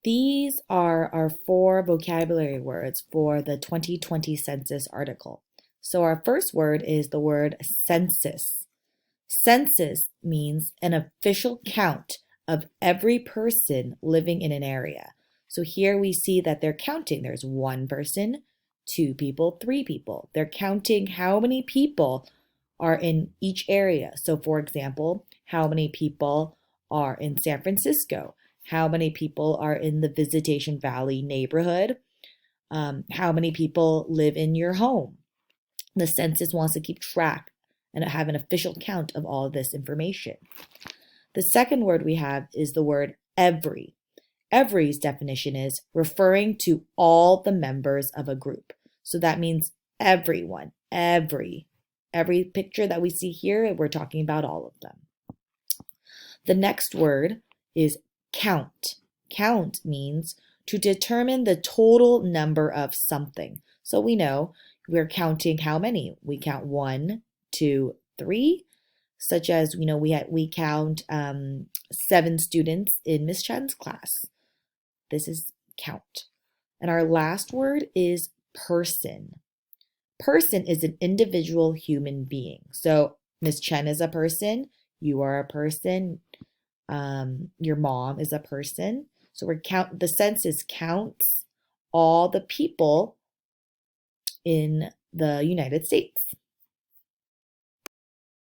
These are our 4 vocabulary words for the 2020 census article. So our first word is the word census. Census means an official count of every person living in an area. So here we see that they're counting. There's 1 person, 2 people, 3 people. They're counting how many people are in each area. So for example, how many people are in San Francisco? How many people are in the Visitation Valley neighborhood? How many people live in your home? The census wants to keep track and have an official count of all of this information. The second word we have is the word every. Every's definition is referring to all the members of a group. So that means everyone, every picture that we see here, we're talking about all of them. The next word is count. Count means to determine the total number of something. So we know we're counting how many. We count 1, 2, 3, such as we count 7 students in Miss Chen's class. This is count. And our last word is person. Person is an individual human being. So Miss Chen is a person, you are a person, your mom is a person. So the census counts all the people in the United States.